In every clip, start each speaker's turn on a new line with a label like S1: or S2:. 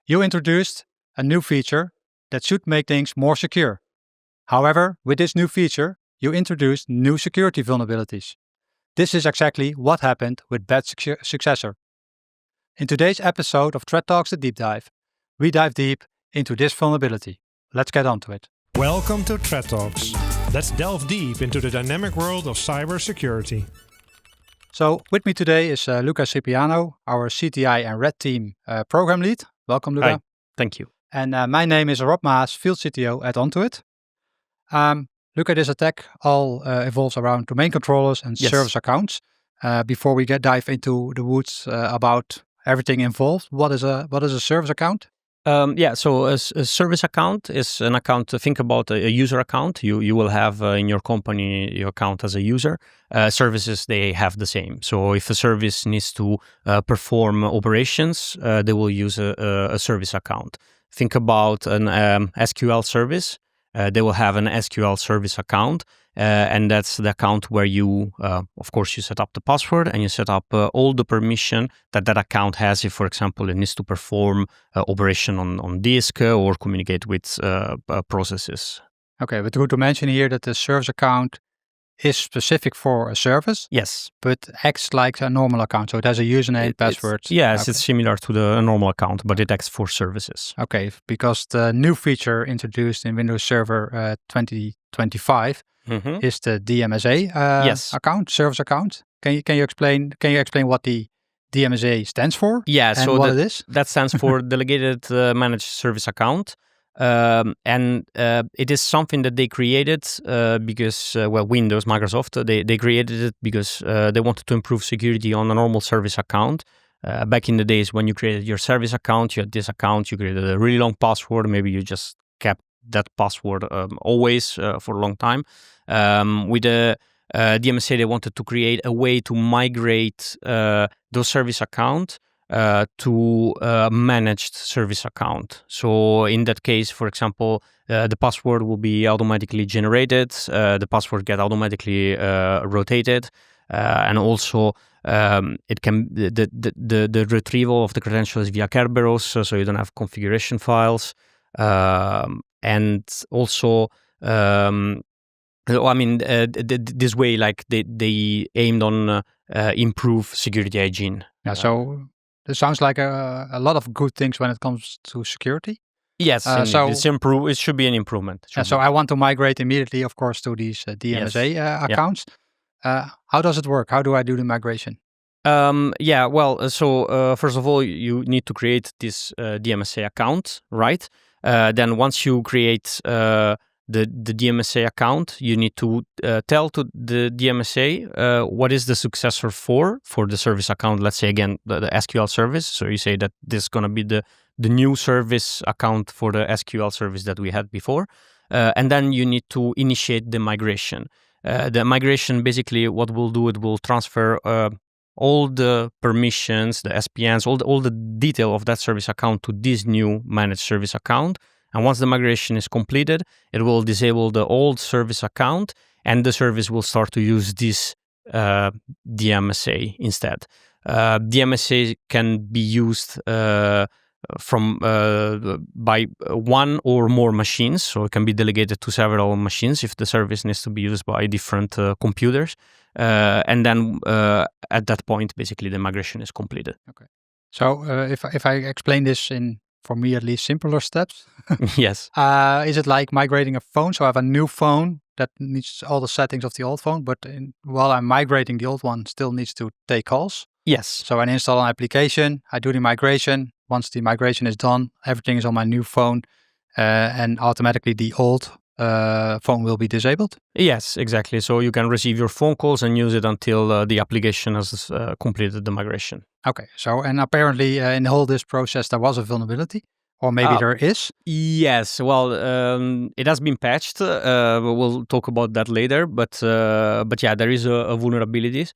S1: You introduced a new feature that should make things more secure. However, with this new feature, you introduced new security vulnerabilities. This is exactly what happened with Bad Successor. In today's episode of Threat Talks The Deep Dive, we dive deep into this vulnerability. Let's get on to it.
S2: Welcome to Threat Talks. Let's delve deep into the dynamic world of cybersecurity.
S1: So with me today is Luca Cipriano, our CTI and Red Team program lead. Welcome, Luca.
S3: Hi, thank you.
S1: And my name is Rob Maas, field CTO at Ontoit. Luca, this attack all evolves around domain controllers and service accounts. Before we dive into the woods about everything involved, what is a service account?
S3: So a service account is an account. Think about a user account. You will have in your company your account as a user. Services, they have the same. So if a service needs to perform operations, they will use a service account. Think about an SQL service. They will have an SQL service account, and that's the account where you, of course, you set up the password and you set up all the permission that account has if, for example, it needs to perform operation on disk or communicate with processes.
S1: Okay, but good to mention here that the service account is specific for a service.
S3: Yes.
S1: But acts like a normal account. So it has a username, password.
S3: It's similar to the normal account, but it acts for services.
S1: Okay, because the new feature introduced in Windows Server 2025 is the DMSA account, service account. Can you explain what the DMSA stands for?
S3: Yeah,
S1: and
S3: so
S1: what it is?
S3: That stands for Delegated Managed Service Account. And it is something that they created because, Windows, Microsoft, they created it because they wanted to improve security on a normal service account. Back in the days when you created your service account, you had this account, you created a really long password, maybe you just kept that password always for a long time. With the DMSA, they wanted to create a way to migrate those service accounts to a managed service account. So in that case, for example, the password will be automatically generated, the password get automatically rotated, and also it can the retrieval of the credentials via Kerberos, so you don't have configuration files, and also this way, like they aimed on improve security hygiene.
S1: Yeah, so this sounds like a lot of good things when it comes to security.
S3: Yes, so it should be an improvement.
S1: So I want to migrate immediately, of course, to these DMSA accounts. How does it work? How do I do the migration?
S3: So first of all, you need to create this DMSA account, right? Then once you create the DMSA account, you need to tell to the DMSA what is the successor for the service account. Let's say again the SQL service. So you say that this is going to be the new service account for the SQL service that we had before, and then you need to initiate the migration. The migration basically what we'll do, it will transfer all the permissions, the SPNs, all the detail of that service account to this new managed service account. And once the migration is completed, it will disable the old service account and the service will start to use this DMSA instead. DMSA can be used by one or more machines, so it can be delegated to several machines if the service needs to be used by different computers. And then at that point, basically the migration is completed.
S1: Okay. So if I explain this in, for me at least, simpler steps.
S3: Yes.
S1: Is it like migrating a phone? So I have a new phone that needs all the settings of the old phone, but while I'm migrating, the old one still needs to take calls.
S3: Yes.
S1: So I install an application, I do the migration. Once the migration is done, everything is on my new phone, and automatically the old phone will be disabled?
S3: Yes, exactly. So you can receive your phone calls and use it until the application has completed the migration.
S1: Okay. So, and apparently in the whole this process, there was a vulnerability, or maybe there is?
S3: Yes. Well, it has been patched. We'll talk about that later. But yeah, there is a vulnerability.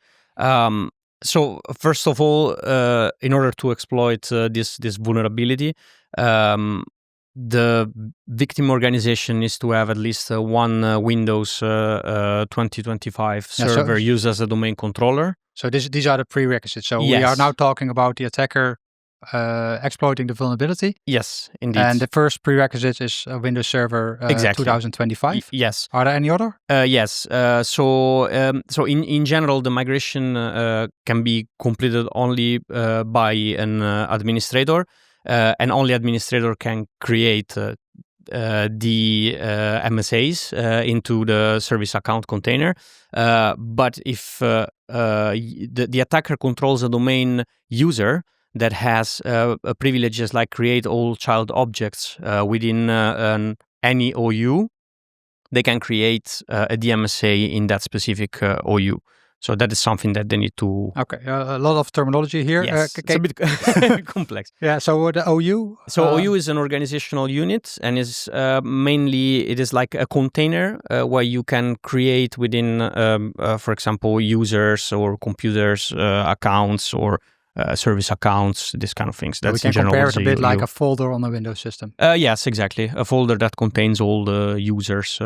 S3: So first of all, in order to exploit this vulnerability, the victim organization needs to have at least one Windows 2025 server used as a domain controller.
S1: So these are the prerequisites. So we are now talking about the attacker exploiting the vulnerability.
S3: Yes, indeed.
S1: And the first prerequisite is Windows Server
S3: Exactly.
S1: 2025.
S3: Yes.
S1: Are there any other?
S3: Yes. So in general, the migration can be completed only by an administrator, and only administrator can create the MSAs into the service account container. But if the attacker controls a domain user that has privileges like create all child objects within any OU, they can create a DMSA in that specific OU. So that is something that they need to...
S1: Okay, a lot of terminology here.
S3: Yes, it's a bit complex.
S1: Yeah, so the OU?
S3: So OU is an organizational unit, and is mainly, it is like a container where you can create within, for example, users or computers, accounts, or service accounts, this kind of things.
S1: That's we can compare it a bit like a folder on a Windows system.
S3: Yes, exactly. A folder that contains all the users.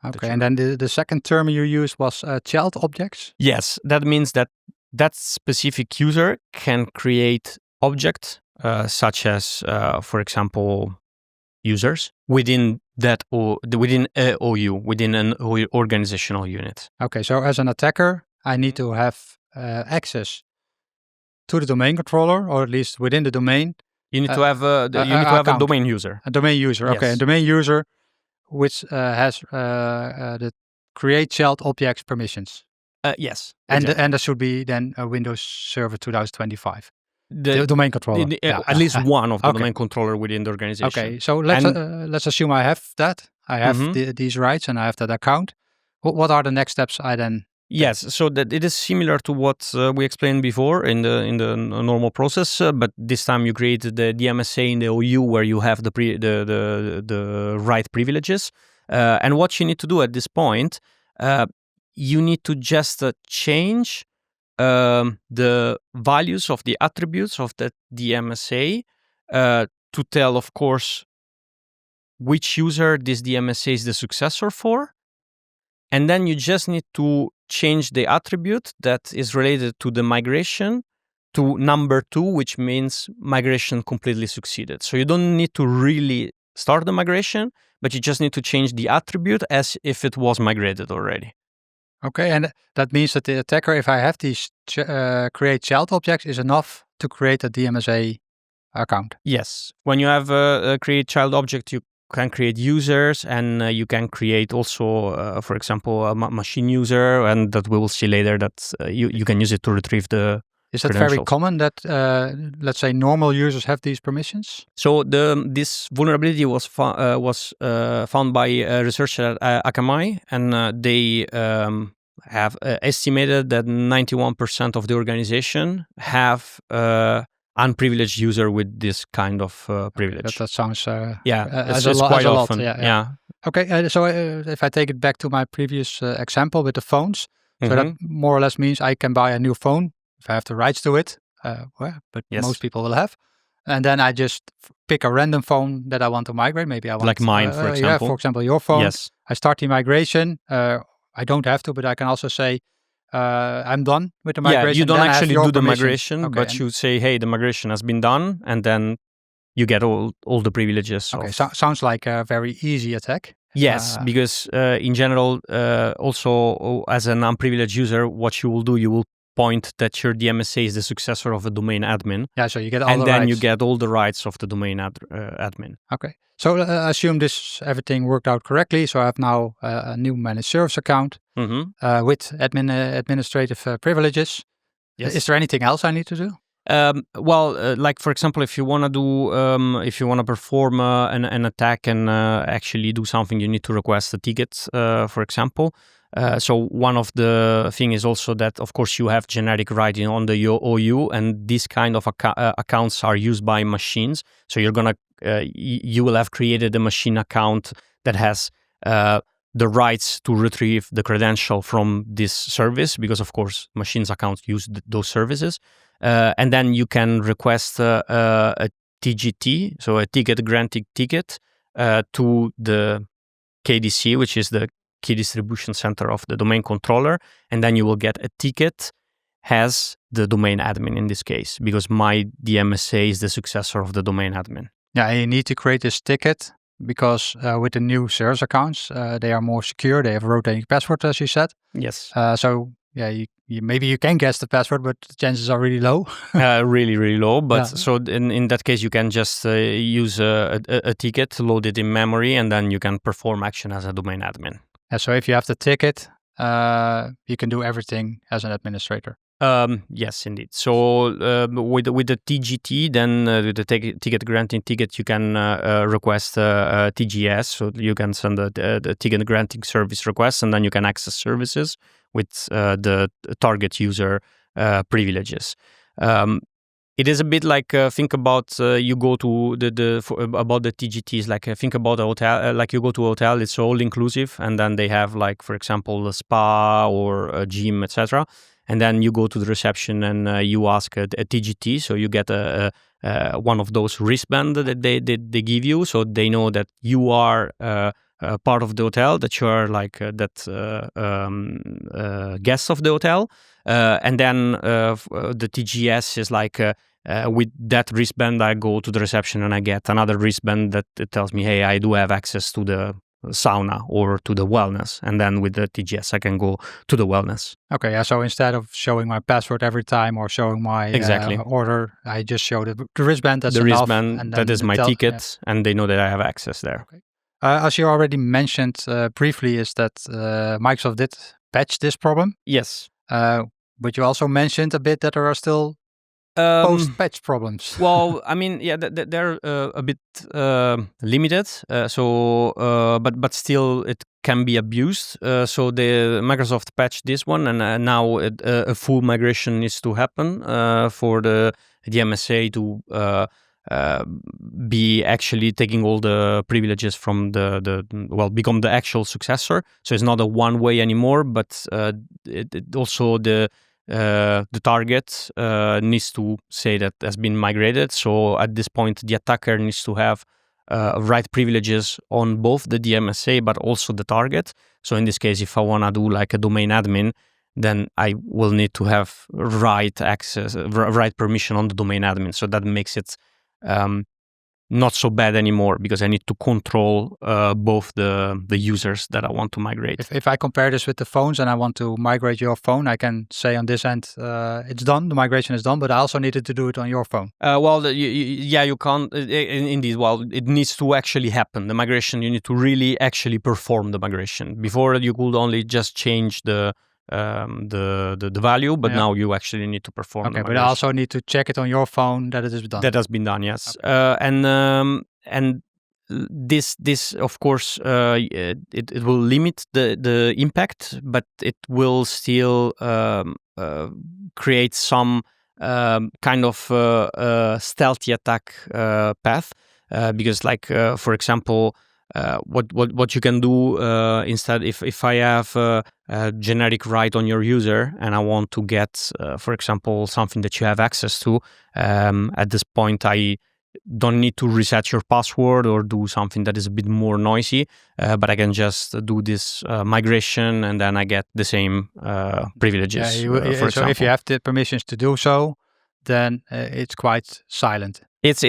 S1: Okay, and then the second term you used was child objects?
S3: Yes, that means that that specific user can create objects such as, for example, users within that within a OU, within an organizational unit.
S1: Okay, so as an attacker, I need to have access to the domain controller, or at least within the domain.
S3: You need to have a domain user.
S1: A domain user, yes. Okay, a domain user which has the create child objects permissions.
S3: Yes,
S1: exactly. And there should be then a Windows Server 2025. The domain controller.
S3: At least one of the domain controller within the organization.
S1: Okay, so let's assume I have that. I have these rights and I have that account. What are the next steps I then?
S3: Yes, so that it is similar to what we explained before in the normal process, but this time you create the DMSA in the OU where you have the right privileges. And what you need to do at this point, you need to just change the values of the attributes of that DMSA to tell, of course, which user this DMSA is the successor for. And then you just need to change the attribute that is related to the migration to number 2, which means migration completely succeeded. So you don't need to really start the migration, but you just need to change the attribute as if it was migrated already.
S1: Okay, and that means that the attacker, if I have these create child objects, is enough to create a DMSA account.
S3: Yes. When you have a create child object, you can create users, and you can create also, for example, a machine user, and that we will see later that you can use it to retrieve the
S1: Is that very common that, let's say, normal users have these permissions?
S3: So this vulnerability was found by a researcher at A.K.A, and they have estimated that 91% of the organization have unprivileged user with this kind of privilege.
S1: That sounds
S3: it's quite often. Yeah.
S1: Okay, so if I take it back to my previous example with the phones, so that more or less means I can buy a new phone if I have the rights to it, but most people will have. And then I just pick a random phone that I want to migrate. Maybe I want
S3: like mine, for example.
S1: Yeah, for example, your phone.
S3: Yes.
S1: I start the migration. I don't have to, but I can also say I'm done with the migration.
S3: Yeah, you don't actually do the migration, but you say, hey, the migration has been done, and then you get all the privileges.
S1: Okay, sounds like a very easy attack.
S3: Yes, because in general, also as an unprivileged user, what you will do, you will point that your DMSA is the successor of a domain admin.
S1: Yeah, so you get all
S3: and
S1: the
S3: then
S1: rights.
S3: You get all the rights of the domain admin.
S1: Okay, so assume everything worked out correctly. So I have now a new managed service account with administrative privileges.
S3: Yes.
S1: Is there anything else I need to do?
S3: Like for example, if you want to do, if you want to perform an attack and actually do something, you need to request a ticket, for example. So one of the thing is also that, of course, you have generic writing on the OU, and these kind of accounts are used by machines. So you're gonna, you will have created a machine account that has the rights to retrieve the credential from this service, because of course machines accounts use those services. And then you can request a TGT, so a ticket granting ticket, to the KDC, which is the key distribution center of the domain controller, and then you will get a ticket has the domain admin in this case, because my DMSA is the successor of the domain admin.
S1: Yeah, you need to create this ticket because with the new service accounts, they are more secure. They have a rotating password, as you said.
S3: Yes.
S1: So yeah, maybe you can guess the password, but the chances are really low.
S3: Really, really low. But
S1: Yeah.
S3: so in that case, you can just use a ticket, load it in memory, and then you can perform action as a domain admin.
S1: So if you have the ticket, you can do everything as an administrator.
S3: Yes, indeed. So with the TGT, then with the ticket granting ticket, you can request a TGS. So you can send the ticket granting service request, and then you can access services with the target user privileges. It is a bit like think about you go to about the TGTs. Like think about a hotel. Like you go to a hotel, it's all inclusive, and then they have like, for example, a spa or a gym, etc. And then you go to the reception and you ask a TGT. So you get one of those wristbands that they give you, so they know that you are part of the hotel, that you are like guest of the hotel. And then the TGS is like with that wristband, I go to the reception and I get another wristband that tells me, hey, I do have access to the sauna or to the wellness, and then with the TGS I can go to the wellness.
S1: Okay, yeah. So instead of showing my password every time or showing my order, I just show the wristband. That's
S3: the
S1: enough,
S3: wristband. And that is my ticket, and they know that I have access there.
S1: Okay. As you already mentioned briefly, is that Microsoft did patch this problem.
S3: Yes.
S1: But you also mentioned a bit that there are still post-patch problems.
S3: Well, I mean, yeah, they're a bit limited. But still, it can be abused. So the Microsoft patched this one, and now a full migration needs to happen for the DMSA to be actually taking all the privileges from become the actual successor. So it's not a one way anymore, but it also the target needs to say that has been migrated. So at this point, the attacker needs to have right privileges on both the DMSA but also the target. So in this case, if I want to do like a domain admin, then I will need to have right access, right permission on the domain admin. So that makes it not so bad anymore, because I need to control both the users that I want to migrate.
S1: If I compare this with the phones and I want to migrate your phone, I can say on this end, it's done, the migration is done, but I also needed to do it on your phone.
S3: You can't, indeed, well, it needs to actually happen. The migration, you need to really actually perform the migration. Before, you could only just change the value, but now you actually need to perform.
S1: Okay, but I also need to check it on your phone that it is done.
S3: That has been done, yes. Okay. And this of course it will limit the impact, but it will still create some kind of stealthy attack path, because like for example. What you can do instead, if I have a generic right on your user and I want to get, for example, something that you have access to, at this point I don't need to reset your password or do something that is a bit more noisy, but I can just do this migration and then I get the same privileges. For example.
S1: So if you have the permissions to do so, then it's quite silent.
S3: It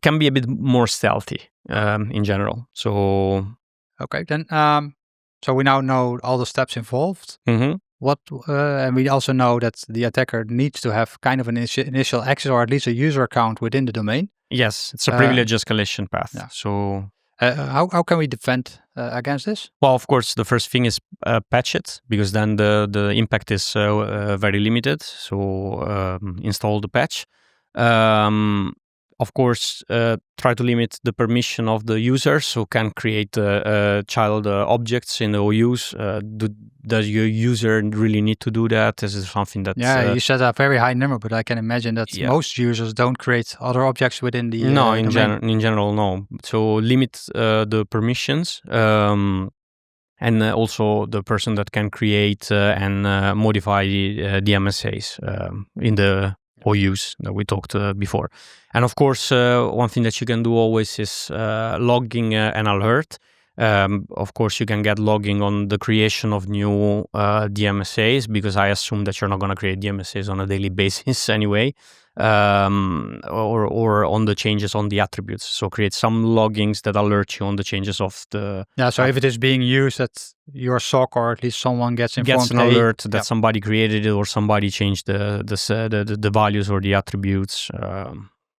S3: can be a bit more stealthy in general. So
S1: okay, then so we now know all the steps involved.
S3: Mm-hmm.
S1: And we also know that the attacker needs to have kind of an initial access or at least a user account within the domain.
S3: Yes, it's a privilege escalation path.
S1: Yeah.
S3: So
S1: how can we defend against this?
S3: Well, of course, the first thing is patch it, because then the impact is very limited. So install the patch. Of course, try to limit the permission of the user, so can create child objects in the OUs. Does your user really need to do that? This is something that...
S1: you set a very high number, but I can imagine that most users don't create other objects within the
S3: No, in general, no. So limit the permissions, and also the person that can create and modify the DMSAs in the OUs that we talked before. And of course, one thing that you can do always is logging an alert. Of course, you can get logging on the creation of new DMSAs, because I assume that you're not going to create DMSAs on a daily basis anyway, or on the changes on the attributes. So create some loggings that alert you on the changes of the...
S1: Yeah, so if it is being used at your SOC, or at least someone gets informed,
S3: an alert that somebody created it, or somebody changed the values or the attributes.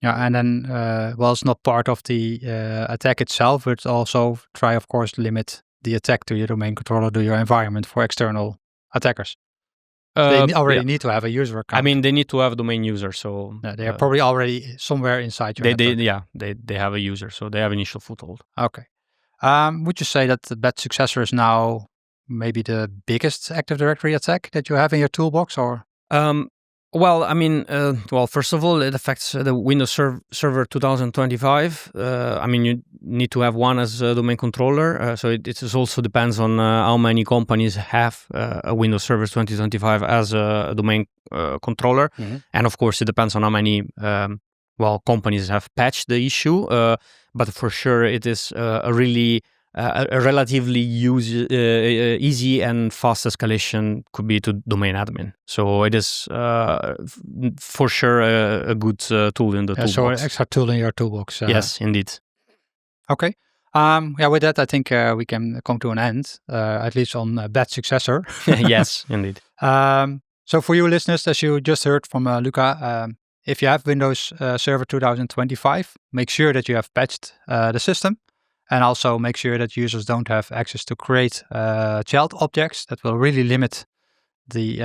S1: Yeah, and then, it's not part of the attack itself, but also try, of course, limit the attack to your domain controller, to your environment for external attackers. They already need to have a user account.
S3: I mean, they need to have a domain user, so...
S1: they are probably already somewhere inside your network.
S3: They have a user, so they have initial foothold.
S1: Okay. Would you say that the Bad Successor is now maybe the biggest Active Directory attack that you have in your toolbox, or...?
S3: First of all, it affects the Windows Server 2025. You need to have one as a domain controller. So it also depends on how many companies have a Windows Server 2025 as a domain controller.
S1: Mm-hmm.
S3: And of course, it depends on how many companies have patched the issue. But for sure, it is a relatively easy and fast escalation could be to domain admin. So it is for sure a good tool in the toolbox.
S1: So an extra tool in your toolbox.
S3: Yes, indeed.
S1: Okay. With that, I think we can come to an end, at least on Bad Successor.
S3: Yes, indeed.
S1: So for you listeners, as you just heard from Luca, if you have Windows Server 2025, make sure that you have patched the system. And also make sure that users don't have access to create child objects. That will really limit the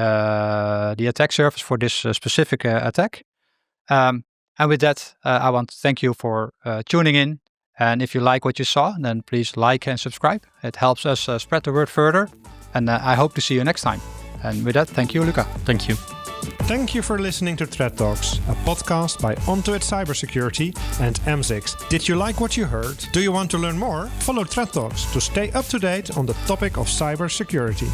S1: attack surface for this specific attack. And with that, I want to thank you for tuning in. And if you like what you saw, then please like and subscribe. It helps us spread the word further. And I hope to see you next time. And with that, thank you, Luca.
S3: Thank you.
S2: Thank you for listening to Threat Talks, a podcast by Onto It Cybersecurity and AMS-IX. Did you like what you heard? Do you want to learn more? Follow Threat Talks to stay up to date on the topic of cybersecurity.